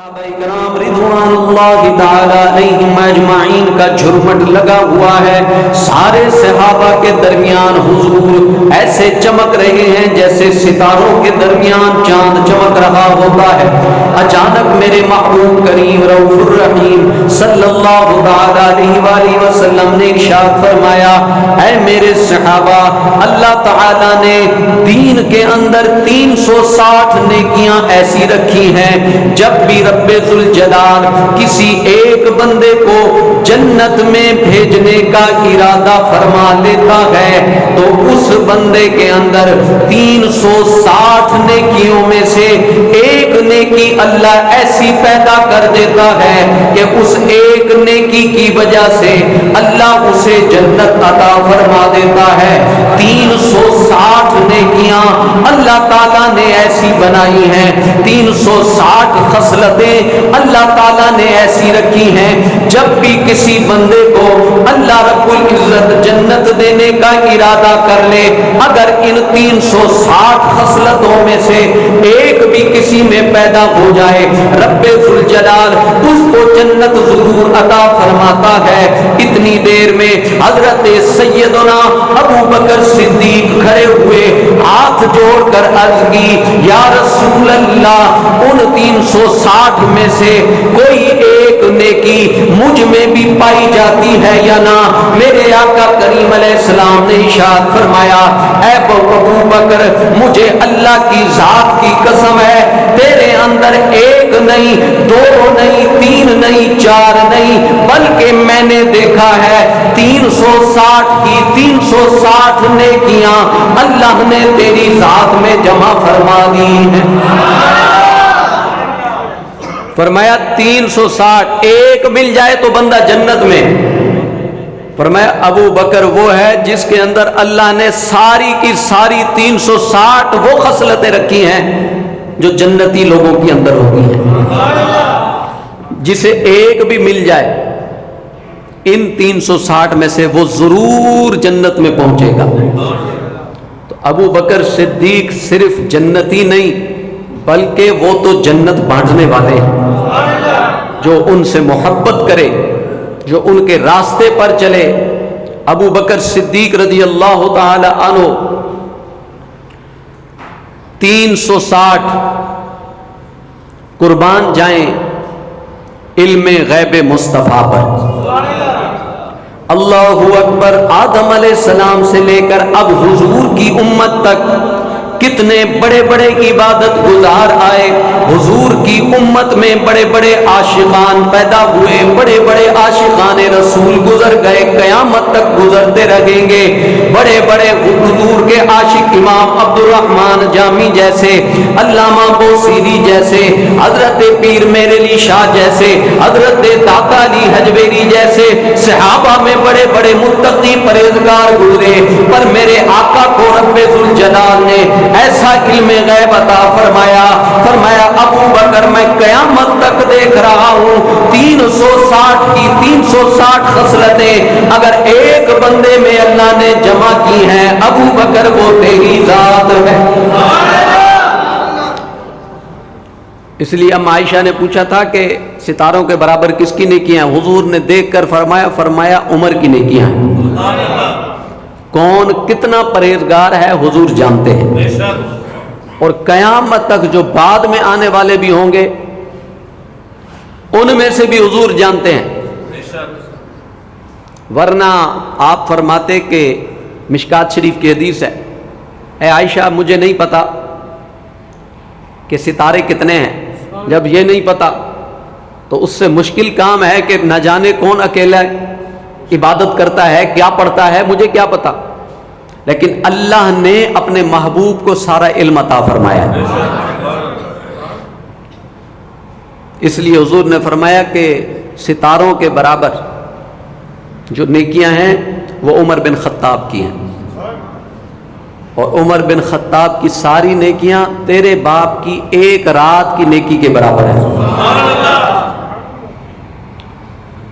صحابہ کرام رضوان اللہ تعالی علیہم اجمعین کا جھرمٹ لگا ہوا ہے. سارے صحابہ کے درمیان حضور ایسے چمک رہے ہیں جیسے ستاروں کے درمیان چاند چمک رہا ہوتا ہے. اچانک میرے محبوب کریم رؤوف الرحیم صلی اللہ تعالی علیہ وآلہ وسلم نے ارشاد فرمایا، اے میرے صحابہ، اللہ تعالی نے دین کے اندر 360 نیکیاں ایسی رکھی ہیں، جب بھی رب ذوالجلال کسی ایک بندے کو جنت میں بھیجنے کا ارادہ فرما لیتا ہے تو اس بندے کے اندر 360 نیکیوں میں سے ایک نیکی اللہ ایسی پیدا کر دیتا ہے کہ اس ایک نیکی کی وجہ سے اللہ اسے جنت عطا فرما دیتا ہے. 360 نیکیاں اللہ تعالیٰ نے ایسی بنائی ہیں، 360 خصلتیں اللہ تعالیٰ نے ایسی رکھی ہیں، جب بھی کسی بندے کو اللہ رب العزت جنت دینے کا ارادہ کر لے، اگر ان 360 خصلتوں میں سے ایک بھی کسی میں پیدا ہو جائے، رب ذوالجلال اس کو جنت ضرور عطا فرماتا ہے. اتنی دیر میں حضرت سیدنا ابو بکر صدیق کھڑے ہوئے ہاتھ جوڑ کر عرض کی، یا رسول اللہ، ان 360 میں سے کوئی ایک نیکی مجھ میں بھی پائی جاتی ہے یا نہ؟ میرے آقا کریم علیہ السلام نے ارشاد فرمایا، اے ابو بکر، مجھے اللہ کی ذات کی قسم ہے، تیرے اندر ایک نہیں، دو نہیں، تین نہیں، چار نہیں، بلکہ میں نے دیکھا ہے 360 کی 360 نیکیاں اللہ نے تیری ذات میں جمع فرما دی ہیں. فرمایا 360 ایک مل جائے تو بندہ جنت میں. فرمایا ابو بکر وہ ہے جس کے اندر اللہ نے ساری کی ساری 360 وہ خصلتیں رکھی ہیں جو جنتی لوگوں کے اندر ہوتی ہیں. جسے ایک بھی مل جائے ان 360 میں سے وہ ضرور جنت میں پہنچے گا. تو ابو بکر صدیق صرف جنتی نہیں بلکہ وہ تو جنت بانٹنے والے ہیں. جو ان سے محبت کرے، جو ان کے راستے پر چلے. ابو بکر صدیق رضی اللہ تعالی عنہ 360 قربان جائیں علم غیب مصطفیٰ پر. اللہ اکبر. آدم علیہ السلام سے لے کر اب حضور کی امت تک کتنے بڑے بڑے عبادت گزار آئے. حضور کی امت میں بڑے بڑے عاشقان پیدا ہوئے، بڑے بڑے عاشقان رسول گزر گئے، قیامت تک گزرتے رہیں گے. بڑے بڑے حضور کے عاشق امام عبد الرحمن جامی جیسے، علامہ بوسیری جیسے، حضرت پیر میر علی شاہ جیسے، حضرت داتا علی حجویری جیسے صحابہ میں بڑے بڑے متقی پرہیزگار گزرے. پر میرے آقا کو رب ذوالجلال نے ایسا علم غیب عطا فرمایا. فرمایا ابو بکر، میں قیامت تک دیکھ رہا ہوں 360 کی 360 خصلتیں اگر ایک بندے میں اللہ نے جمع کی ہیں، ابو بکر وہ تیری ذات ہے. اس لیے ام عائشہ نے پوچھا تھا کہ ستاروں کے برابر کس کی نیکیاں ہیں؟ حضور نے دیکھ کر فرمایا عمر کی نیکیاں ہیں. کون کتنا پرہیزگار ہے حضور جانتے ہیں، اور قیامت تک جو بعد میں آنے والے بھی ہوں گے ان میں سے بھی حضور جانتے ہیں. ورنہ آپ فرماتے کہ مشکات شریف کی حدیث ہے، اے عائشہ مجھے نہیں پتا کہ ستارے کتنے ہیں. جب یہ نہیں پتا تو اس سے مشکل کام ہے کہ نہ جانے کون اکیلا عبادت کرتا ہے، کیا پڑھتا ہے، مجھے کیا پتا. لیکن اللہ نے اپنے محبوب کو سارا علم عطا فرمایا. اس لیے حضور نے فرمایا کہ ستاروں کے برابر جو نیکیاں ہیں وہ عمر بن خطاب کی ہیں، اور عمر بن خطاب کی ساری نیکیاں تیرے باپ کی ایک رات کی نیکی کے برابر ہیں.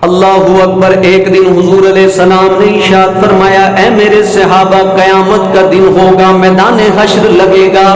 اللہ اکبر۔ ایک دن حضور علیہ السلام نے ارشاد فرمایا، اے میرے صحابہ، قیامت کا دن ہوگا، میدان حشر لگے گا،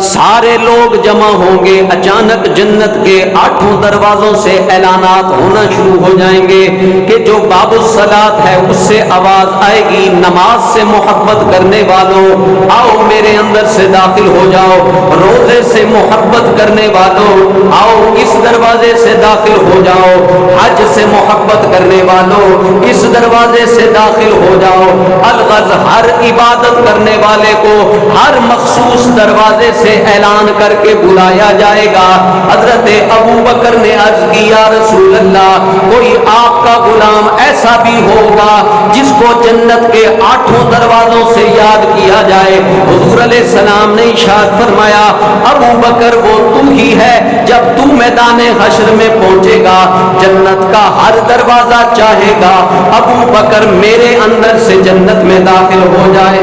سارے لوگ جمع ہوں گے، اچانک جنت کے 8 دروازوں سے اعلانات ہونا شروع ہو جائیں گے کہ جو باب الصلاۃ ہے اس سے آواز آئے گی، نماز سے محبت کرنے والوں آؤ میرے اندر سے داخل ہو جاؤ، روزے سے محبت کرنے والوں آؤ اس دروازے سے داخل ہو جاؤ، حج سے محبت کرنے والوں اس دروازے سے داخل ہو جاؤ۔ الغرض ہر عبادت کرنے والے کو ہر مخصوص دروازے سے اعلان کر کے بلایا جائے گا۔ حضرت ابو بکر نے عرض کی، یا رسول اللہ، کوئی آپ کا غلام ایسا بھی ہوگا جس کو جنت کے 8 دروازوں سے یاد کیا جائے؟ حضور علیہ السلام نے ارشاد فرمایا، ابو بکر وہ تو ہی ہے، جب تو میدان حشر میں پہنچے گا جنت کا ہر دروازہ چاہے گا ابو بکر میرے اندر سے جنت میں داخل ہو جائے۔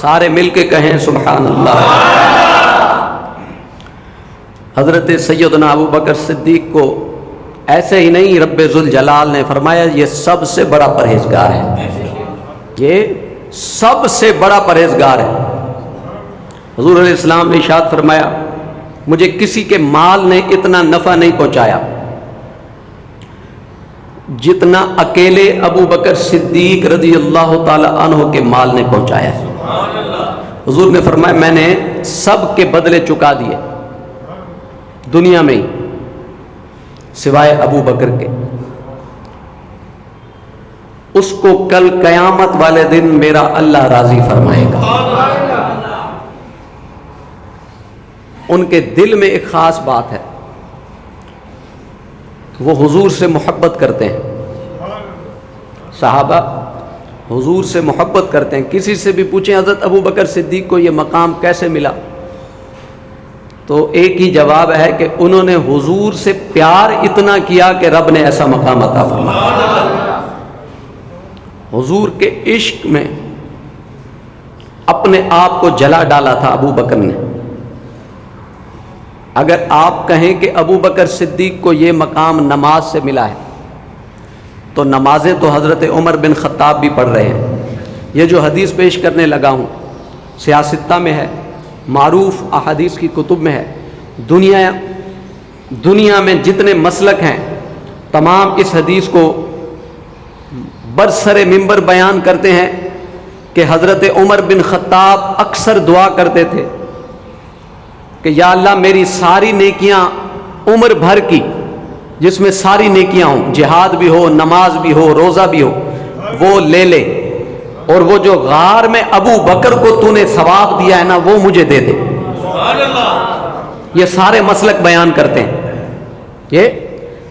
سارے مل کے کہیں سبحان اللہ۔ حضرت سیدنا ابو بکر صدیق کو ایسے ہی نہیں، رب ذوالجلال نے فرمایا یہ سب سے بڑا پرہیزگار ہے، یہ سب سے بڑا پرہیزگار ہے۔ حضور علیہ السلام نے ارشاد فرمایا، مجھے کسی کے مال نے اتنا نفع نہیں پہنچایا جتنا اکیلے ابو بکر صدیق رضی اللہ تعالی عنہ کے مال نے پہنچایا ہے۔ حضور نے فرمایا میں نے سب کے بدلے چکا دیے دنیا میں ہی، سوائے ابو بکر کے۔ اس کو کل قیامت والے دن میرا اللہ راضی فرمائے گا۔ ان کے دل میں ایک خاص بات ہے، وہ حضور سے محبت کرتے ہیں۔ صحابہ حضور سے محبت کرتے ہیں۔ کسی سے بھی پوچھیں حضرت ابو بکر صدیق کو یہ مقام کیسے ملا، تو ایک ہی جواب ہے کہ انہوں نے حضور سے پیار اتنا کیا کہ رب نے ایسا مقام عطا فرمایا۔ حضور کے عشق میں اپنے آپ کو جلا ڈالا تھا ابو بکر نے۔ اگر آپ کہیں کہ ابو بکر صدیق کو یہ مقام نماز سے ملا ہے تو نمازیں تو حضرت عمر بن خطاب بھی پڑھ رہے ہیں۔ یہ جو حدیث پیش کرنے لگا ہوں سیاستہ میں ہے، معروف احادیث کی کتب میں ہے، دنیا میں جتنے مسلک ہیں تمام اس حدیث کو برسر منبر بیان کرتے ہیں کہ حضرت عمر بن خطاب اکثر دعا کرتے تھے کہ یا اللہ میری ساری نیکیاں عمر بھر کی، جس میں ساری نیکیاں ہوں، جہاد بھی ہو، نماز بھی ہو، روزہ بھی ہو، وہ لے لے، اور وہ جو غار میں ابو بکر کو تو نے ثواب دیا ہے نا وہ مجھے دے دے۔ یہ سارے مسلک بیان کرتے ہیں، یہ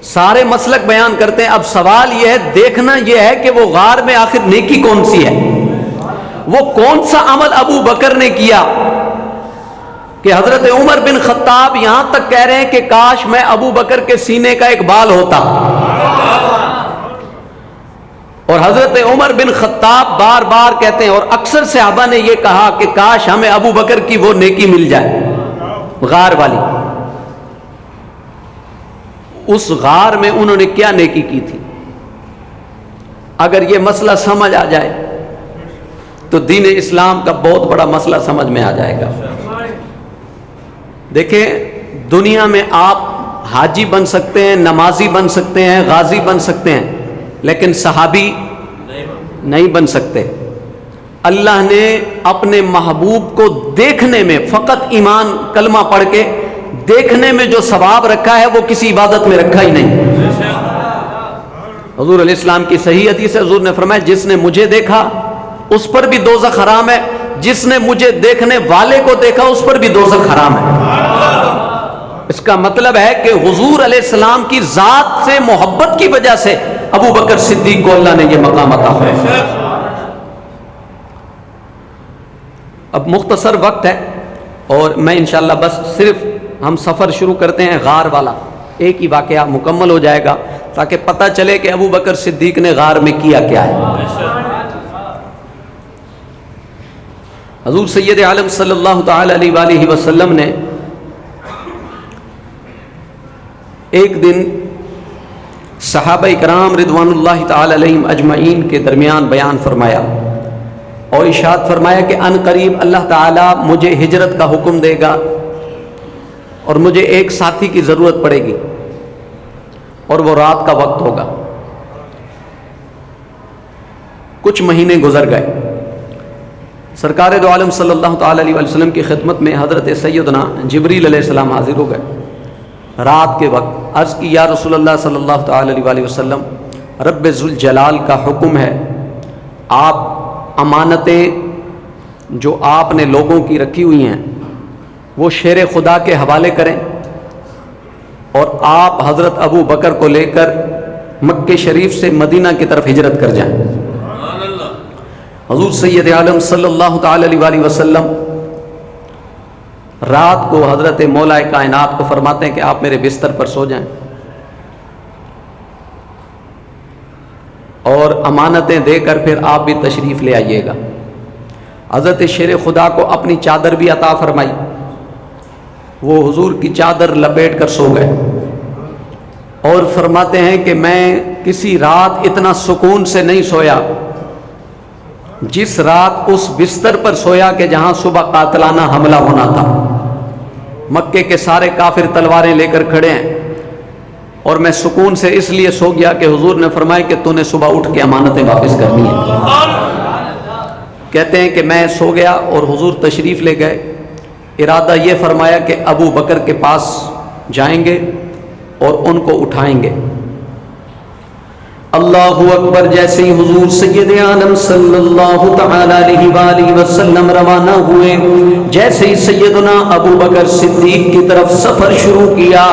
سارے مسلک بیان کرتے ہیں۔ اب سوال یہ ہے، دیکھنا یہ ہے کہ وہ غار میں آخر نیکی کون سی ہے، وہ کون سا عمل ابو بکر نے کیا کہ حضرت عمر بن خطاب یہاں تک کہہ رہے ہیں کہ کاش میں ابو بکر کے سینے کا ایک بال ہوتا۔ اور حضرت عمر بن خطاب بار بار کہتے ہیں، اور اکثر صحابہ نے یہ کہا کہ کاش ہمیں ابو بکر کی وہ نیکی مل جائے غار والی۔ اس غار میں انہوں نے کیا نیکی کی تھی؟ اگر یہ مسئلہ سمجھ آ جائے تو دین اسلام کا بہت بڑا مسئلہ سمجھ میں آ جائے گا۔ دیکھیں، دنیا میں آپ حاجی بن سکتے ہیں، نمازی بن سکتے ہیں، غازی بن سکتے ہیں، لیکن صحابی نہیں بن سکتے۔ اللہ نے اپنے محبوب کو دیکھنے میں، فقط ایمان کلمہ پڑھ کے دیکھنے میں جو ثواب رکھا ہے وہ کسی عبادت میں رکھا ہی نہیں۔ حضور علیہ السلام کی صحیح حدیث ہے، حضور نے فرمایا جس نے مجھے دیکھا اس پر بھی دوزخ حرام ہے، جس نے مجھے دیکھنے والے کو دیکھا اس پر بھی دوزخ حرام ہے۔ اس کا مطلب ہے کہ حضور علیہ السلام کی ذات سے محبت کی وجہ سے ابو بکر صدیق کو اللہ نے یہ مقام عطا فرمایا۔ اب مختصر وقت ہے اور میں انشاءاللہ بس صرف ہم سفر شروع کرتے ہیں غار والا، ایک ہی واقعہ مکمل ہو جائے گا تاکہ پتہ چلے کہ ابو بکر صدیق نے غار میں کیا کیا ہے۔ حضور سید عالم صلی اللہ تعالی علیہ وآلہ وسلم نے ایک دن صحابہ کرام رضوان اللہ تعالی علیہم اجمعین کے درمیان بیان فرمایا اور ارشاد فرمایا کہ ان قریب اللہ تعالیٰ مجھے ہجرت کا حکم دے گا اور مجھے ایک ساتھی کی ضرورت پڑے گی اور وہ رات کا وقت ہوگا۔ کچھ مہینے گزر گئے، سرکار دو عالم صلی اللہ تعالی علیہ وسلم کی خدمت میں حضرت سیدنا جبریل علیہ السلام حاضر ہو گئے رات کے وقت۔ عرض کی یا رسول اللہ صلی اللہ تعالی علیہ وسلم، رب ذوالجلال کا حکم ہے آپ امانتیں جو آپ نے لوگوں کی رکھی ہوئی ہیں وہ شیر خدا کے حوالے کریں اور آپ حضرت ابو بکر کو لے کر مکہ شریف سے مدینہ کی طرف ہجرت کر جائیں۔ حضور سید عالم صلی اللہ تعالی علیہ وسلم رات کو حضرت مولا کائنات کو فرماتے ہیں کہ آپ میرے بستر پر سو جائیں اور امانتیں دے کر پھر آپ بھی تشریف لے آئیے گا۔ حضرت شیر خدا کو اپنی چادر بھی عطا فرمائی، وہ حضور کی چادر لپیٹ کر سو گئے اور فرماتے ہیں کہ میں کسی رات اتنا سکون سے نہیں سویا جس رات اس بستر پر سویا کہ جہاں صبح قاتلانہ حملہ ہونا تھا۔ مکے کے سارے کافر تلواریں لے کر کھڑے ہیں اور میں سکون سے اس لیے سو گیا کہ حضور نے فرمایا کہ تو نے صبح اٹھ کے امانتیں واپس کرنی ہیں۔ کہتے ہیں کہ میں سو گیا اور حضور تشریف لے گئے، ارادہ یہ فرمایا کہ ابو بکر کے پاس جائیں گے اور ان کو اٹھائیں گے۔ اللہ اکبر، جیسے ہی حضور سید عالم صلی اللہ تعالی علیہ وآلہ وسلم روانہ ہوئے، جیسے ہی سیدنا ابو بکر صدیق کی طرف سفر شروع کیا،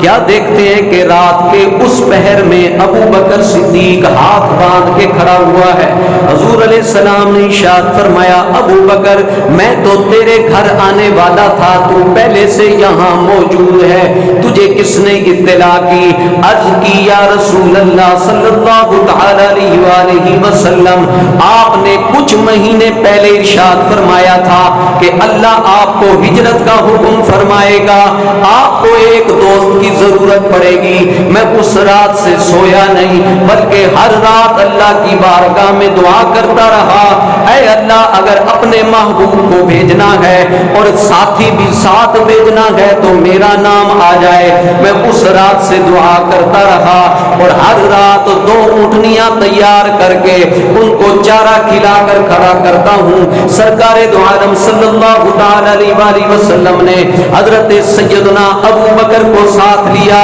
کیا دیکھتے ہیں کہ رات کے اس پہر میں ابو بکر صدیق ہاتھ باندھ کے کھڑا ہوا ہے۔ حضور علیہ السلام نے ارشاد فرمایا ابو بکر میں تو تیرے گھر آنے والا تھا، تو پہلے سے یہاں موجود ہے، تجھے کس نے اطلاع کی؟ عرض کی یا رسول اللہ صلی اللہ تعالی علیہ وآلہ وسلم، آپ نے کچھ مہینے پہلے ارشاد فرمایا تھا کہ اللہ آپ کو ہجرت کا حکم فرمائے گا، آپ کو ایک دوست کی ضرورت پڑے گی۔ میں اس رات سے سویا نہیں بلکہ ہر رات اللہ کی بارگاہ میں دعا کرتا رہا، اے اللہ اگر اپنے محبوب کو بھیجنا ہے اور ساتھی بھی ساتھ بھیجنا ہے تو میرا نام آ جائے۔ میں اس رات سے دعا کرتا رہا اور ہر رات دو اونٹنیاں تیار کر کے ان کو چارہ کھلا کر کھڑا کرتا ہوں۔ سرکار دو عالم صلی اللہ تعالی علیہ وآلہ وسلم نے حضرت سیدنا ابو بکر کو ساتھ لیا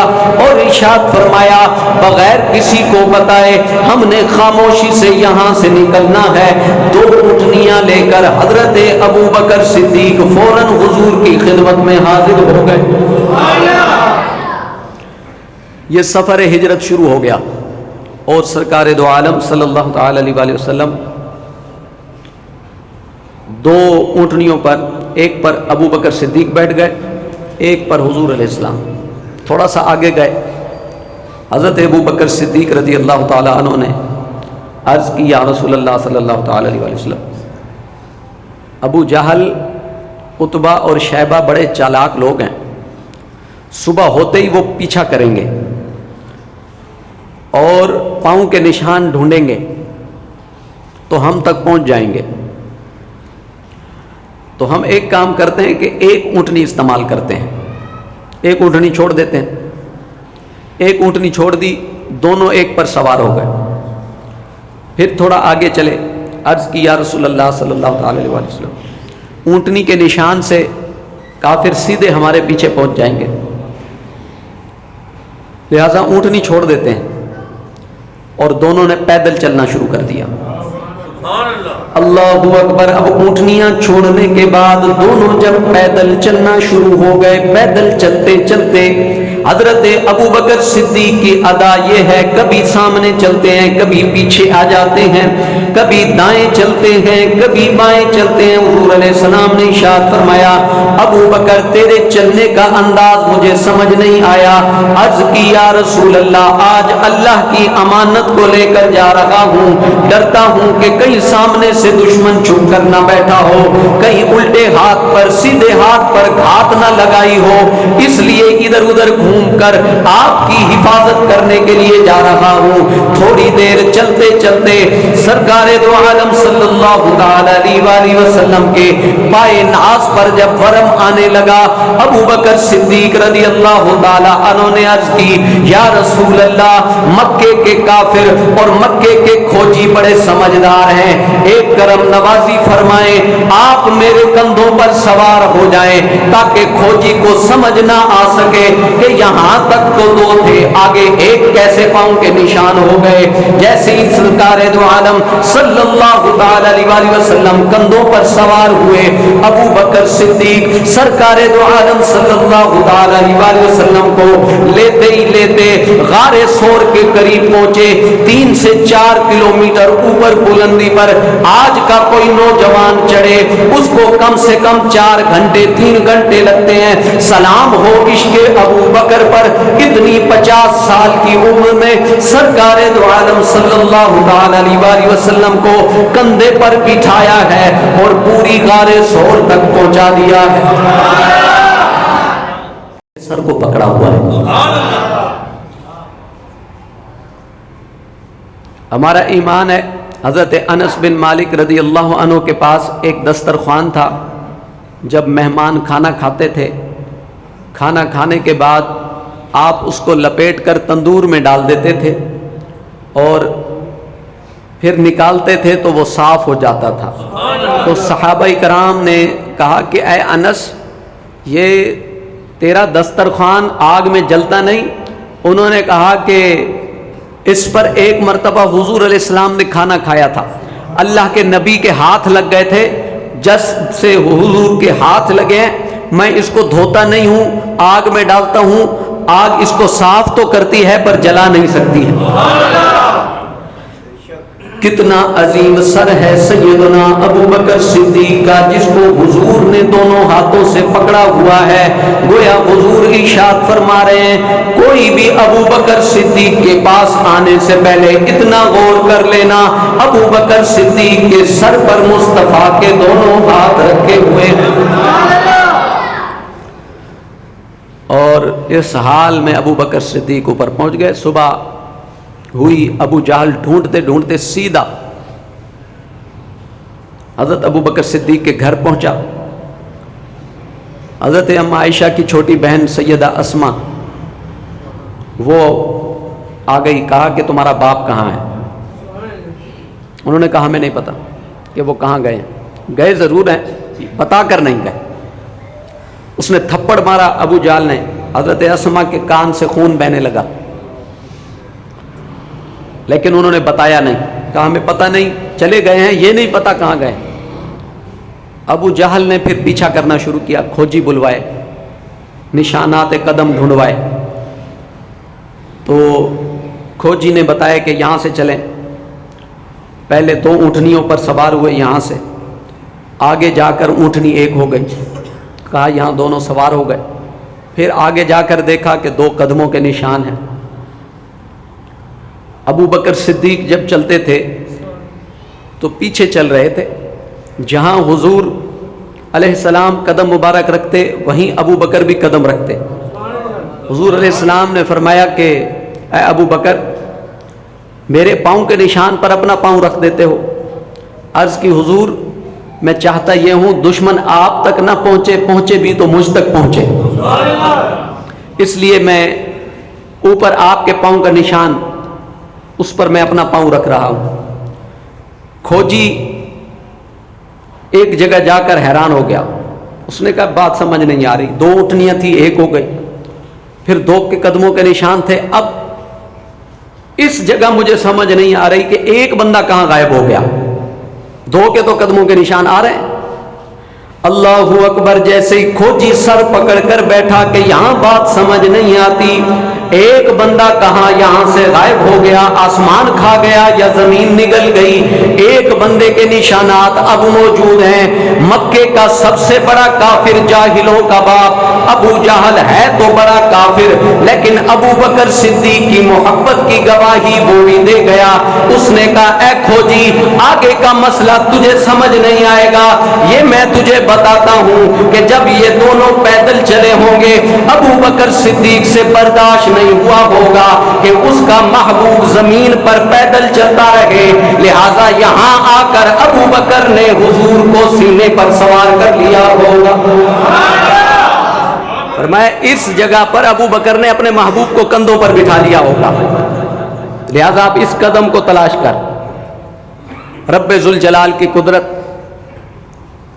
اور ارشاد فرمایا بغیر کسی کو بتائے ہم نے خاموشی سے یہاں سے نکلنا ہے۔ دو اونٹنیاں لے کر حضرت ابو بکر صدیق فوراً حضور کی خدمت میں حاضر ہو گئے۔ یہ سفر ہجرت شروع ہو گیا اور سرکار دو عالم صلی اللہ تعالی علیہ وآلہ وسلم دو اونٹنیوں پر، ایک پر ابو بکر صدیق بیٹھ گئے، ایک پر حضور علیہ السلام۔ تھوڑا سا آگے گئے، حضرت ابو بکر صدیق رضی اللہ تعالی عنہ نے عرض کی یا رسول اللہ صلی اللہ تعالی علیہ وآلہ وسلم، ابو جہل، عتبہ اور شیبہ بڑے چالاک لوگ ہیں، صبح ہوتے ہی وہ پیچھا کریں گے اور پاؤں کے نشان ڈھونڈیں گے تو ہم تک پہنچ جائیں گے۔ تو ہم ایک کام کرتے ہیں کہ ایک اونٹنی استعمال کرتے ہیں، ایک اونٹنی چھوڑ دیتے ہیں، ایک اونٹنی چھوڑ دی، دونوں ایک پر سوار ہو گئے۔ پھر تھوڑا آگے چلے، عرض کی یا رسول اللہ صلی اللہ تعالی علیہ وسلم، اونٹنی کے نشان سے کافر سیدھے ہمارے پیچھے پہنچ جائیں گے، لہذا اونٹنی چھوڑ دیتے ہیں اور دونوں نے پیدل چلنا شروع کر دیا۔ اللہ اکبر۔ اب اونٹنیاں چھوڑنے کے بعد دونوں جب پیدل چلنا شروع ہو گئے، پیدل چلتے چلتے حضرت ابو بکر صدیق کی ادا یہ ہے کبھی سامنے چلتے ہیں، کبھی پیچھے آ جاتے ہیں، کبھی دائیں چلتے ہیں، کبھی بائیں چلتے ہیں۔ حضور علیہ السلام نے ارشاد فرمایا ابو بکر تیرے چلنے کا انداز مجھے سمجھ نہیں آیا۔ عرض کی یا رسول اللہ آج اللہ کی امانت کو لے کر جا رہا ہوں، ڈرتا ہوں کہ کہیں سامنے سے دشمن چھپ کر نہ بیٹھا ہو، کہیں الٹے ہاتھ پر سیدھے ہاتھ پر گھات نہ لگائی ہو، اس لیے ادھر ادھر گھوم کر آپ کی حفاظت کرنے کے لیے جا رہا ہوں۔ تھوڑی دیر چلتے چلتے سرکار دو عالم صلی اللہ تعالی علیہ وآلہ وسلم کے پائے ناز پر جب ورم آنے لگا، ابو بکر صدیق رضی اللہ تعالی عنہ نے عرض کی، یا رسول اللہ، مکے کے کافر اور مکے کے کھوجی بڑے سمجھدار ہیں، ایک کرم نوازی فرمائیں، آپ میرے کندھوں پر سوار ہو جائیں تاکہ کھوجی کو سمجھ نہ آ سکے کہ یہاں تک تو دو تھے، آگے ایک کیسے پاؤں کے نشان ہو گئے۔ جیسے ہی سرکار دو عالم صلی اللہ تعالی علیہ وسلم کندھوں پر سوار ہوئے، ابو بکر صدیق سرکار دو عالم صلی اللہ تعالی علیہ وسلم کو لیتے ہی لیتے غار سور کے قریب پہنچے۔ 3 سے 4 کلومیٹر اوپر بلندی پر آج کا کوئی نوجوان چڑھے اس کو کم سے کم 4 گھنٹے 3 گھنٹے لگتے ہیں۔ سلام ہو عشق ابو بکر پر، اتنی 50 سال کی عمر میں سرکار دو عالم صلی اللہ تعالی علیہ وسلم کو کندھے پر بٹھایا ہے اور پوری غار سور تک پہنچا دیا ہے۔ سر کو پکڑا ہوا ہے۔ ہمارا ایمان ہے، حضرت انس بن مالک رضی اللہ عنہ کے پاس ایک دسترخوان تھا۔ جب مہمان کھانا کھاتے تھے، کھانا کھانے کے بعد آپ اس کو لپیٹ کر تندور میں ڈال دیتے تھے اور پھر نکالتے تھے تو وہ صاف ہو جاتا تھا۔ تو صحابہ کرام نے کہا کہ اے انس، یہ تیرا دسترخوان آگ میں جلتا نہیں؟ انہوں نے کہا کہ اس پر ایک مرتبہ حضور علیہ السلام نے کھانا کھایا تھا، اللہ کے نبی کے ہاتھ لگ گئے تھے، جس سے حضور کے ہاتھ لگے ہیں میں اس کو دھوتا نہیں ہوں، آگ میں ڈالتا ہوں، آگ اس کو صاف تو کرتی ہے پر جلا نہیں سکتی ہے۔ کتنا عظیم سر ہے سیدنا ابو بکر صدیق کا، جس کو حضور نے دونوں ہاتھوں سے پکڑا ہوا ہے۔ گویا حضور ارشاد فرما رہے ہیں، کوئی بھی ابو بکر صدیق کے پاس آنے سے پہلے اتنا غور کر لینا، ابو بکر صدیق کے سر پر مصطفیٰ کے دونوں ہاتھ رکھے ہوئے ہیں۔ اور اس حال میں ابو بکر صدیق اوپر پہنچ گئے۔ صبح ہوئی، ابو جہل ڈھونڈتے ڈھونڈتے سیدھا حضرت ابو بکر صدیق کے گھر پہنچا۔ حضرت ام عائشہ کی چھوٹی بہن سیدہ اسما وہ آ گئی، کہا کہ تمہارا باپ کہاں ہے؟ انہوں نے کہا ہمیں نہیں پتا کہ وہ کہاں گئے ہیں، گئے ضرور ہیں بتا کر نہیں گئے۔ اس نے تھپڑ مارا ابو جہل نے، حضرت اسما کے کان سے خون بہنے لگا، لیکن انہوں نے بتایا نہیں، کہا ہمیں پتہ نہیں، چلے گئے ہیں، یہ نہیں پتا کہاں گئے۔ ابو جہل نے پھر پیچھا کرنا شروع کیا، کھوجی بلوائے، نشانات قدم ڈھونڈوائے، تو کھوجی نے بتایا کہ یہاں سے چلیں۔ پہلے 2 اونٹنیوں پر سوار ہوئے، یہاں سے آگے جا کر اونٹنی ایک ہو گئی، کہا یہاں دونوں سوار ہو گئے۔ پھر آگے جا کر دیکھا کہ 2 قدموں کے نشان ہیں۔ ابو بکر صدیق جب چلتے تھے تو پیچھے چل رہے تھے، جہاں حضور علیہ السلام قدم مبارک رکھتے وہیں ابو بکر بھی قدم رکھتے۔ حضور علیہ السلام نے فرمایا کہ اے ابو بکر، میرے پاؤں کے نشان پر اپنا پاؤں رکھ دیتے ہو؟ عرض کی حضور، میں چاہتا یہ ہوں دشمن آپ تک نہ پہنچے بھی تو مجھ تک پہنچے، اس لیے میں اوپر آپ کے پاؤں کا نشان اس پر میں اپنا پاؤں رکھ رہا ہوں۔ کھوجی ایک جگہ جا کر حیران ہو گیا، اس نے کہا بات سمجھ نہیں آ رہی، 2 اونٹنیاں تھی ایک ہو گئی، پھر 2 کے قدموں کے نشان تھے، اب اس جگہ مجھے سمجھ نہیں آ رہی کہ ایک بندہ کہاں غائب ہو گیا، 2 کے تو قدموں کے نشان آ رہے ہیں۔ اللہ اکبر، جیسے ہی کھوجی سر پکڑ کر بیٹھا کہ یہاں بات سمجھ نہیں آتی، ایک بندہ کہاں یہاں سے غائب ہو گیا، آسمان کھا گیا یا زمین نگل گئی، ایک بندے کے نشانات اب موجود ہیں۔ مکے کا سب سے بڑا کافر، جاہلوں کا باپ ابو جہل ہے تو بڑا کافر، لیکن ابو بکر صدیق کی محبت کی گواہی وہ بھی دے گیا۔ اس نے کہا اے کھوجی آگے کا مسئلہ تجھے سمجھ نہیں آئے گا، یہ میں تجھے بتاتا ہوں کہ جب یہ دونوں پیدل چلے ہوں گے، ابو بکر صدیق سے برداشت نہیں ہوا ہوگا کہ اس کا محبوب زمین پر پیدل چلتا رہے، لہذا یہاں آ کر ابو بکر نے حضور کو سینے پر سوار کر لیا ہوگا۔ فرمایا اس جگہ پر ابو بکر نے اپنے محبوب کو کندھوں پر بٹھا لیا ہوگا، لہذا آپ اس قدم کو تلاش کر۔ رب ذوالجلال کی قدرت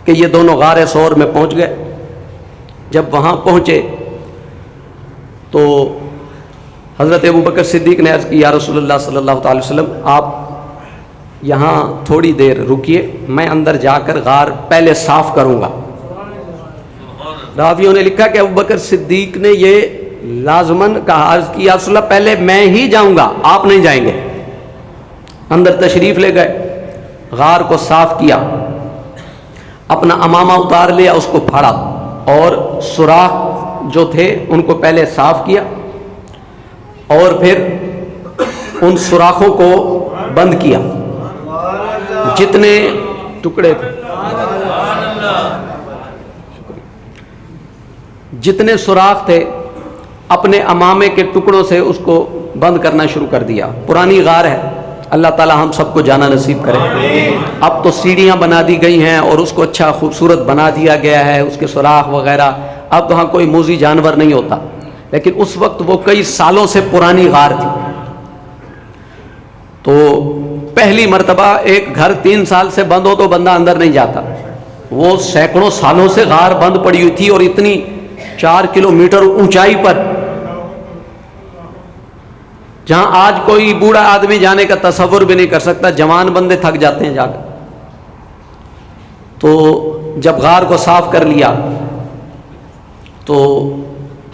کہ یہ دونوں غار ثور میں پہنچ گئے۔ جب وہاں پہنچے تو حضرت ابو بکر صدیق نے عرض کی یا رسول اللہ صلی اللہ تعالی وسلم آپ یہاں تھوڑی دیر رکیے، میں اندر جا کر غار پہلے صاف کروں گا۔ راویوں نے لکھا کہ ابو بکر صدیق نے یہ لازماً کہا، عرض کی یا رسول اللہ پہلے میں ہی جاؤں گا، آپ نہیں جائیں گے۔ اندر تشریف لے گئے، غار کو صاف کیا، اپنا امامہ اتار لیا، اس کو پھاڑا اور سوراخ جو تھے ان کو پہلے صاف کیا اور پھر ان سوراخوں کو بند کیا۔ جتنے ٹکڑے تھے، جتنے سوراخ تھے اپنے امامے کے ٹکڑوں سے اس کو بند کرنا شروع کر دیا۔ پرانی غار ہے، اللہ تعالی ہم سب کو جانا نصیب کرے۔ اب تو سیڑھیاں بنا دی گئی ہیں اور اس کو اچھا خوبصورت بنا دیا گیا ہے، اس کے سوراخ وغیرہ، اب وہاں کوئی موذی جانور نہیں ہوتا، لیکن اس وقت وہ کئی سالوں سے پرانی غار تھی۔ تو پہلی مرتبہ ایک گھر 3 سال سے بند ہو تو بندہ اندر نہیں جاتا، وہ سینکڑوں سالوں سے غار بند پڑی ہوئی تھی اور اتنی 4 کلومیٹر اونچائی پر، جہاں آج کوئی بوڑھا آدمی جانے کا تصور بھی نہیں کر سکتا، جوان بندے تھک جاتے ہیں جا کر۔ تو جب غار کو صاف کر لیا تو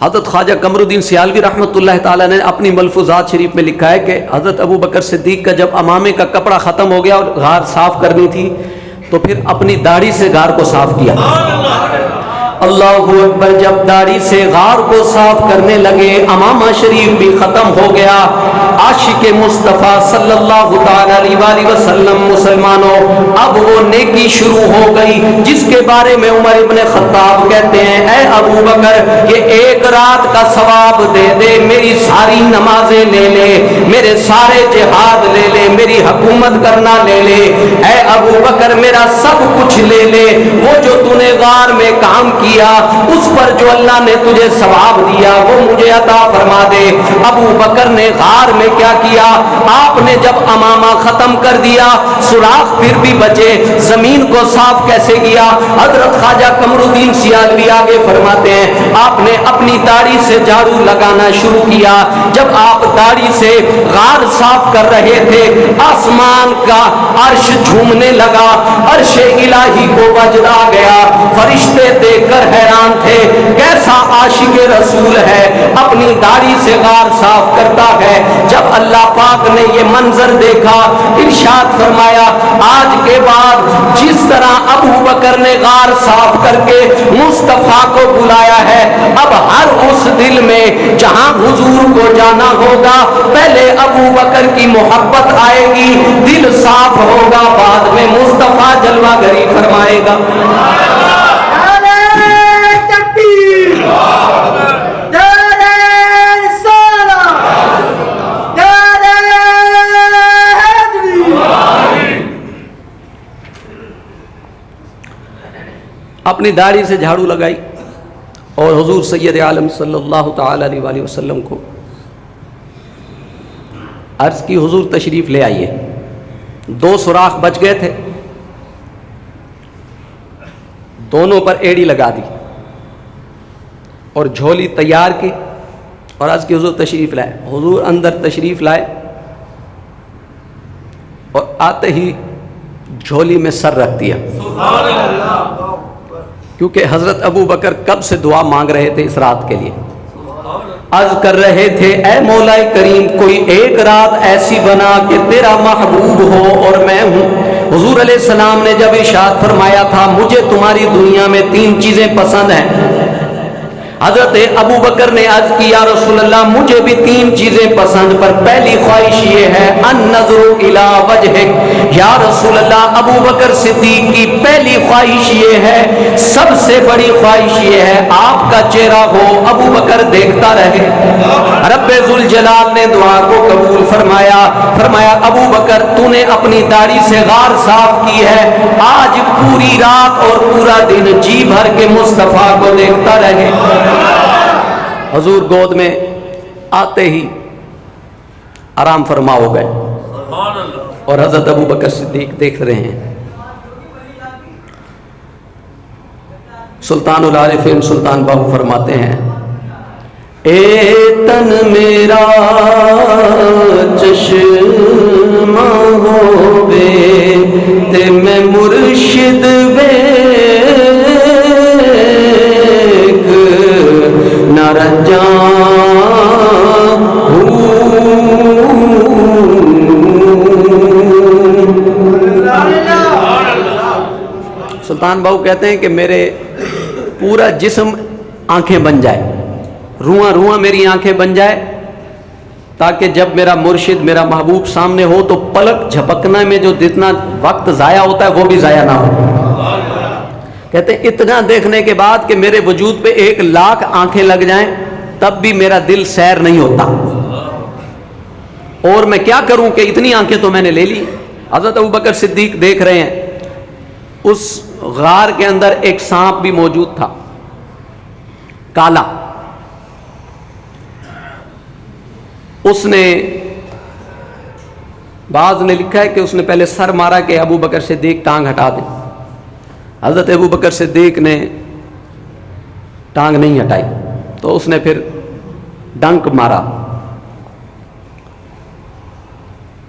حضرت خواجہ قمر الدین سیالوی رحمۃ اللہ تعالیٰ نے اپنی ملفوظات شریف میں لکھا ہے کہ حضرت ابو بکر صدیق کا جب امامے کا کپڑا ختم ہو گیا اور غار صاف کرنی تھی تو پھر اپنی داڑھی سے غار کو صاف کیا۔ اللہ اکبر، جب داڑھی سے غار کو صاف کرنے لگے، امامہ شریف بھی ختم ہو گیا۔ عاشق مصطفیٰ صلی اللہ تعالی علیہ وآلہ وسلم مسلمانوں، اب وہ نیکی شروع ہو گئی جس کے بارے میں عمر ابن خطاب کہتے ہیں اے ابو بکر یہ ایک رات کا ثواب دے دے، میری ساری نمازیں لے لے، میرے سارے جہاد لے لے، میری حکومت کرنا لے لے، اے ابو بکر میرا سب کچھ لے لے، وہ جو تو نے غار میں کام کیا اس پر جو اللہ نے تجھے ثواب دیا وہ مجھے عطا فرما دے۔ ابو بکر نے غار میں کیا کیا، آپ نے جب امامہ ختم کر دیا، سوراخ پھر بھی بچے، زمین کو صاف کیسے کیا؟ حضرت خواجہ قمر الدین سیالوی آگے فرماتے ہیں آپ نے اپنی داڑھی سے جھاڑو لگانا شروع کیا۔ جب آپ داڑھی سے غار صاف کر رہے تھے، آسمان کا عرش جھومنے لگا، عرش الہی کو وجد آ گیا، فرشتے دیکھ کر حیران تھے، کیسا عاشق رسول ہے، اپنی داڑھی سے غار صاف کرتا ہے۔ جب اللہ پاک نے یہ منظر دیکھا، ارشاد فرمایا آج کے بعد جس طرح ابو بکر نے غار صاف کر کے مصطفیٰ کو بلایا ہے، اب ہر اس دل میں جہاں حضور کو جانا ہوگا پہلے ابو بکر کی محبت آئے گی، دل صاف ہوگا، بعد میں مصطفیٰ جلوہ گری فرمائے گا۔ اپنی داڑھی سے جھاڑو لگائی اور حضور سید عالم صلی اللہ تعالی علیہ وآلہ وسلم کو عرض کی حضور تشریف لے آئیے۔ 2 سوراخ بچ گئے تھے، دونوں پر ایڑی لگا دی اور جھولی تیار کی اور عرض کی حضور تشریف لائے۔ حضور اندر تشریف لائے اور آتے ہی جھولی میں سر رکھ دیا، کیونکہ حضرت ابو بکر کب سے دعا مانگ رہے تھے اس رات کے لیے۔ عرض کر رہے تھے اے مولا کریم کوئی ایک رات ایسی بنا کہ تیرا محبوب ہو اور میں ہوں. حضور علیہ السلام نے جب ارشاد فرمایا تھا مجھے تمہاری دنیا میں 3 چیزیں پسند ہیں، حضرت ابو بکر نے عرض کی یا رسول اللہ مجھے بھی 3 چیزیں پسند، پر پہلی خواہش یہ ہے النظر الی وجہک. یا رسول اللہ ابو بکر صدیق کی پہلی خواہش یہ ہے، سب سے بڑی خواہش یہ ہے آپ کا چہرہ ہو، ابو بکر دیکھتا رہے. رب ذوالجلال نے دعا کو قبول فرمایا. فرمایا ابو بکر تو نے اپنی داڑھی سے غار صاف کی ہے، آج پوری رات اور پورا دن جی بھر کے مصطفیٰ کو دیکھتا رہے. حضور گود میں آتے ہی آرام فرما ہو گئے اور حضرت ابو بکر صدیق دیکھ رہے ہیں. سلطان العارفین سلطان باہو فرماتے ہیں اے تن میرا چشمہ ہووے تے میں مرشد نہ رجاں سلطان باہو کہتے ہیں کہ میرے پورا جسم آنکھیں بن جائے، رواں رواں میری آنکھیں بن جائے، تاکہ جب میرا مرشد میرا محبوب سامنے ہو تو پلک جھپکنا میں جو جتنا وقت ضائع ہوتا ہے وہ بھی ضائع نہ ہو. کہتے ہیں اتنا دیکھنے کے بعد کہ میرے وجود پہ 1,00,000 آنکھیں لگ جائیں تب بھی میرا دل سیر نہیں ہوتا. اور میں کیا کروں کہ اتنی آنکھیں تو میں نے لے لی. حضرت ابوبکر صدیق دیکھ رہے ہیں اس غار کے اندر ایک سانپ بھی موجود تھا، کالا. اس نے بعض نے لکھا ہے کہ اس نے پہلے سر مارا کہ ابو بکر صدیق ٹانگ ہٹا دیں. حضرت ابو بکر صدیق نے ٹانگ نہیں ہٹائی تو اس نے پھر ڈنک مارا.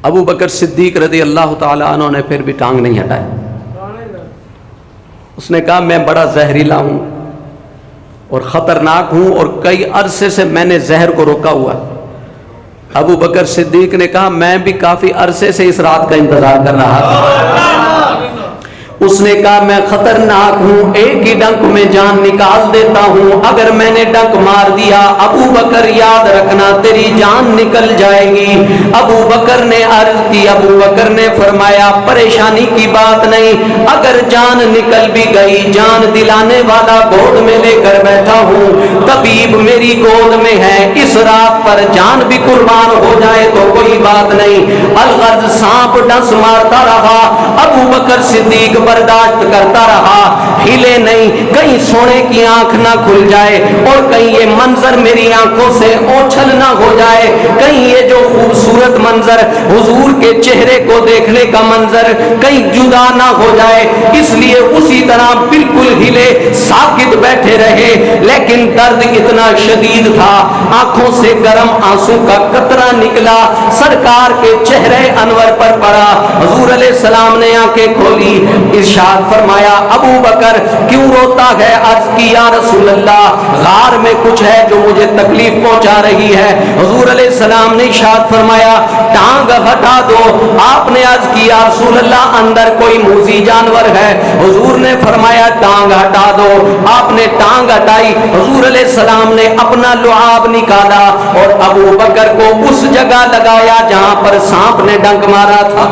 ابو بکر صدیق رضی اللہ تعالیٰ عنہ نے پھر بھی ٹانگ نہیں ہٹائی. اس نے کہا میں بڑا زہریلا ہوں اور خطرناک ہوں اور کئی عرصے سے میں نے زہر کو روکا ہوا. ابو بکر صدیق نے کہا میں بھی کافی عرصے سے اس رات کا انتظار کر رہا تھا. اس نے کہا میں خطرناک ہوں، ایک ہی ڈنک میں جان نکال دیتا ہوں، اگر میں نے ڈنک مار دیا ابو بکر یاد رکھنا تیری جان نکل جائے گی. ابو بکر نے عرض کی، ابو بکر نے فرمایا پریشانی کی بات نہیں، اگر جان نکل بھی گئی جان دلانے والا گود میں لے کر بیٹھا ہوں، طبیب میری گود میں ہے، اس رات پر جان بھی قربان ہو جائے تو کوئی بات نہیں. الغرض سانپ ڈس مارتا رہا، ابو بکر صدیق برداشت کرتا رہا، ہلے نہیں، کہیں سونے کی آنکھ نہ کھل جائے اور کہیں یہ منظر میری آنکھوں سے اوچھل نہ ہو جائے، کہیں یہ جو خوبصورت منظر حضور کے چہرے کو دیکھنے کا منظر کہیں جدا نہ ہو جائے. اس لیے اسی طرح بالکل ہلے ساکت بیٹھے رہے. لیکن درد اتنا شدید تھا، آنکھوں سے گرم آنسو کا قطرہ نکلا، سرکار کے چہرے انور پر پڑا. حضور علیہ السلام نے آنکھیں کھولی، ارشاد فرمایا ابو بکر کیوں روتا ہے؟ عرض کی یا رسول اللہ غار میں کچھ ہے جو مجھے تکلیف پہنچا رہی ہے. حضور علیہ السلام نے ارشاد فرمایا ٹانگ ہٹا دو. آپ نے عرض کی یا رسول اللہ اندر کوئی موذی جانور ہے؟ حضور نے فرمایا ٹانگ ہٹا دو. آپ نے ٹانگ ہٹائی، حضور علیہ السلام نے اپنا لعاب نکالا اور ابو بکر کو اس جگہ لگایا جہاں پر سانپ نے ڈنک مارا تھا.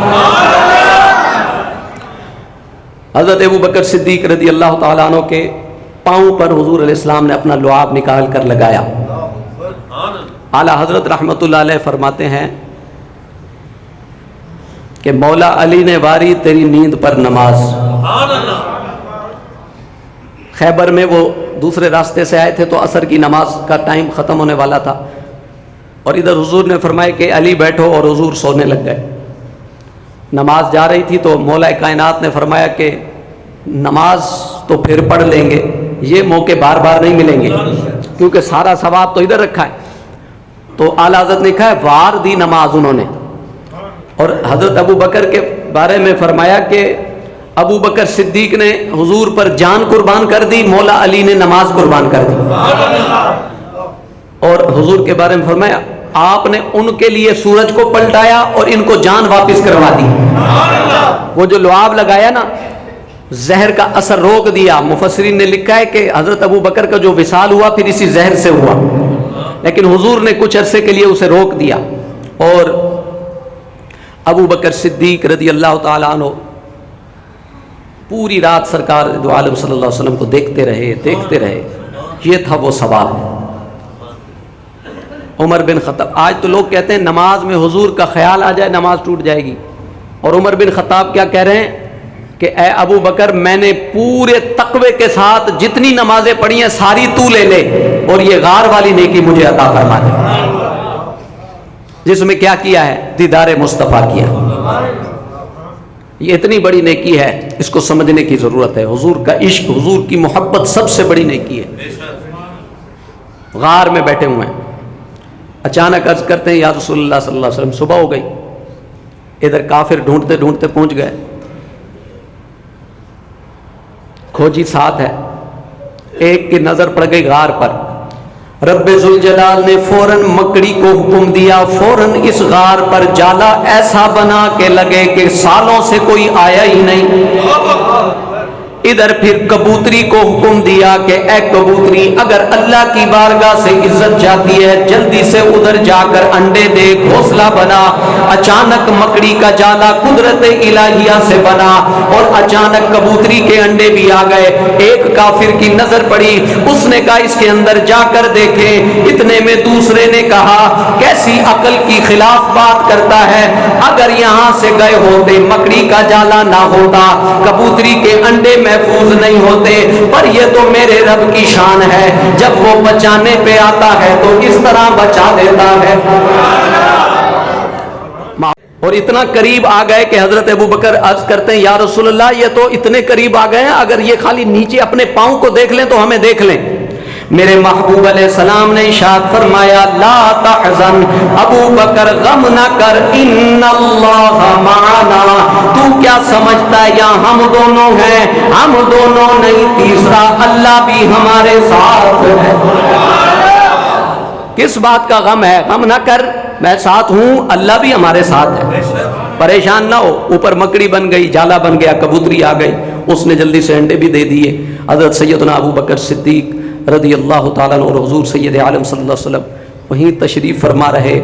حضرت ابو بکر صدیق رضی اللہ تعالیٰ عنہ کے پاؤں پر حضور علیہ السلام نے اپنا لعاب نکال کر لگایا. اعلیٰ حضرت رحمت اللہ علیہ فرماتے ہیں کہ مولا علی نے واری تیری نیند پر نماز. خیبر میں وہ دوسرے راستے سے آئے تھے تو عصر کی نماز کا ٹائم ختم ہونے والا تھا اور ادھر حضور نے فرمایا کہ علی بیٹھو، اور حضور سونے لگ گئے. نماز جا رہی تھی تو مولا کائنات نے فرمایا کہ نماز تو پھر پڑھ لیں گے، یہ موقع بار بار نہیں ملیں گے کیونکہ سارا ثواب تو ادھر رکھا ہے. تو اعلیٰ حضرت نے کہا ہے وار دی نماز انہوں نے. اور حضرت ابو بکر کے بارے میں فرمایا کہ ابو بکر صدیق نے حضور پر جان قربان کر دی، مولا علی نے نماز قربان کر دی. اور حضور کے بارے میں فرمایا آپ نے ان کے لیے سورج کو پلٹایا اور ان کو جان واپس کروا دی. وہ جو لعاب لگایا نا، زہر کا اثر روک دیا. مفسرین نے لکھا ہے کہ حضرت ابو بکر کا جو وصال ہوا پھر اسی زہر سے ہوا، لیکن حضور نے کچھ عرصے کے لیے اسے روک دیا. اور ابو بکر صدیق رضی اللہ تعالیٰ عنہ پوری رات سرکار دو عالم صلی اللہ علیہ وسلم کو دیکھتے رہے. یہ تھا وہ سوال. عمر بن خطاب، آج تو لوگ کہتے ہیں نماز میں حضور کا خیال آ جائے نماز ٹوٹ جائے گی، اور عمر بن خطاب کیا کہہ رہے ہیں کہ اے ابو بکر میں نے پورے تقوی کے ساتھ جتنی نمازیں پڑھی ہیں ساری تو لے لے، اور یہ غار والی نیکی مجھے عطا فرما دے جس میں کیا کیا ہے؟ دیدار مصطفیٰ کیا. یہ اتنی بڑی نیکی ہے، اس کو سمجھنے کی ضرورت ہے. حضور کا عشق، حضور کی محبت سب سے بڑی نیکی ہے. غار میں بیٹھے ہوئے ہیں، اچانک عرض کرتے ہیں یا رسول اللہ صلی اللہ علیہ وسلم صبح ہو گئی. ادھر کافر ڈھونڈتے ڈھونڈتے پہنچ گئے، کھوجی ساتھ ہے. ایک کی نظر پڑ گئی غار پر. رب ذوالجلال نے فوراً مکڑی کو حکم دیا، فوراً اس غار پر جالا ایسا بنا کہ لگے کہ سالوں سے کوئی آیا ہی نہیں. ادھر پھر کبوتری کو حکم دیا کہ اے کبوتری اگر اللہ کی بارگاہ سے عزت جاتی ہے جلدی سے ادھر جا کر انڈے دے، گھونسلہ بنا. اچانک مکڑی کا جالا قدرت الہیہ سے بنا اور اچانک کبوتری کے انڈے بھی آ گئے. ایک کافر کی نظر پڑی، اس نے کہا اس کے اندر جا کر دیکھیں. اتنے میں دوسرے نے کہا کیسی عقل کی خلاف بات کرتا ہے، اگر یہاں سے گئے ہوتے مکڑی کا جالا نہ ہوتا، کبوتری کے انڈے محفوظ نہیں ہوتے، پر یہ تو میرے رب کی شان ہے، جب وہ بچانے پہ آتا ہے تو اس طرح بچا دیتا ہے. اور اتنا قریب آ گئے کہ حضرت ابو بکر عرض کرتے ہیں یا رسول اللہ یہ تو اتنے قریب آ گئے ہیں، اگر یہ خالی نیچے اپنے پاؤں کو دیکھ لیں تو ہمیں دیکھ لیں. میرے محبوب علیہ السلام نے ارشاد فرمایا لا تحزن ابو بکر غم نہ کر ان اللہ معنا. تو کیا سمجھتا ہے یہاں ہم دونوں ہیں؟ ہم دونوں نہیں، تیسرا اللہ بھی ہمارے ساتھ ہے. کس بات کا غم ہے؟ غم نہ کر، میں ساتھ ہوں، اللہ بھی ہمارے ساتھ ہے. پریشان نہ ہو. اوپر مکڑی بن گئی، جالا بن گیا، کبوتری آ گئی، اس نے جلدی سے انڈے بھی دے دیے. حضرت سیدنا ابو بکر صدیق رضی اللہ تعالیٰ عنہ اور حضور سید عالم صلی اللہ علیہ وسلم وہیں تشریف فرما رہے.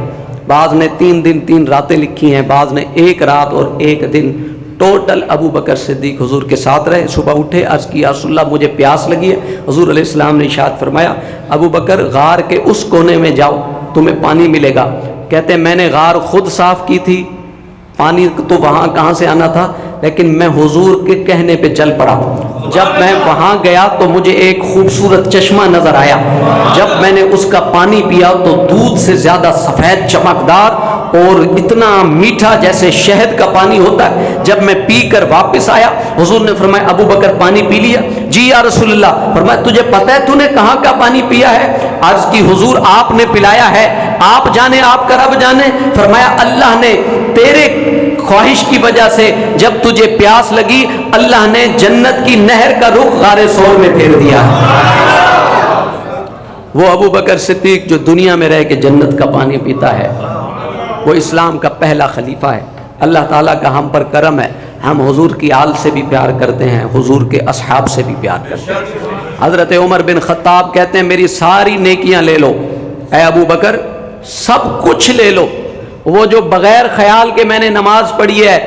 بعض نے 3 دن 3 راتیں لکھی ہیں، بعض نے 1 رات اور 1 دن. ٹوٹل ابو بکر صدیق حضور کے ساتھ رہے. صبح اٹھے، عرض کیا رسول اللہ مجھے پیاس لگی ہے. حضور علیہ السلام نے ارشاد فرمایا ابو بکر غار کے اس کونے میں جاؤ، تمہیں پانی ملے گا. کہتے ہیں میں نے غار خود صاف کی تھی، پانی تو وہاں کہاں سے آنا تھا، لیکن میں حضور کے کہنے پہ چل پڑا. جب میں وہاں گیا تو مجھے ایک خوبصورت چشمہ نظر آیا. جب میں نے اس کا پانی پیا تو دودھ سے زیادہ سفید چمکدار اور اتنا میٹھا جیسے شہد کا پانی ہوتا ہے. جب میں پی کر واپس آیا حضور نے فرمایا ابو بکر پانی پی لیا؟ جی یا رسول اللہ. فرمایا تجھے پتہ ہے تو نے کہاں کا پانی پیا ہے؟ عرض کی حضور آپ نے پلایا ہے، آپ جانے، آپ کا رب جانے. فرمایا اللہ نے تیرے خواہش کی وجہ سے جب تجھے پیاس لگی اللہ نے جنت کی نہر کا رخ غار ثور میں پھیر دیا. وہ ابو بکر صدیق جو دنیا میں رہ کے جنت کا پانی پیتا ہے وہ اسلام کا پہلا خلیفہ ہے. اللہ تعالیٰ کا ہم پر کرم ہے، ہم حضور کی آل سے بھی پیار کرتے ہیں، حضور کے اصحاب سے بھی پیار کرتے ہیں. حضرت عمر بن خطاب کہتے ہیں میری ساری نیکیاں لے لو. اے ابو بکر سب کچھ لے لو. وہ جو بغیر خیال کے میں نے نماز پڑھی ہے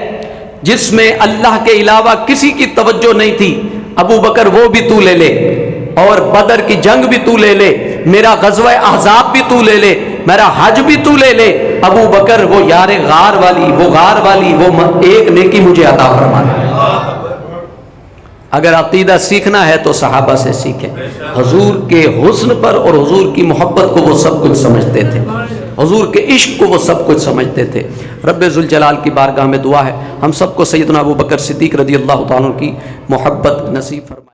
جس میں اللہ کے علاوہ کسی کی توجہ نہیں تھی، ابو بکر وہ بھی تو لے لے، اور بدر کی جنگ بھی تو لے لے، میرا غزوہ احزاب بھی تو لے لے، میرا حج بھی تو لے لے. ابو بکر وہ یار غار والی وہ ایک نیکی مجھے عطا فرما دے. اگر عقیدہ سیکھنا ہے تو صحابہ سے سیکھیں. حضور کے حسن پر اور حضور کی محبت کو وہ سب کچھ سمجھتے تھے، حضور کے عشق کو وہ سب کچھ سمجھتے تھے. رب ذوالجلال کی بارگاہ میں دعا ہے ہم سب کو سیدنا ابو بکر صدیق رضی اللہ تعالیٰ عنہ کی محبت نصیب فرمائے.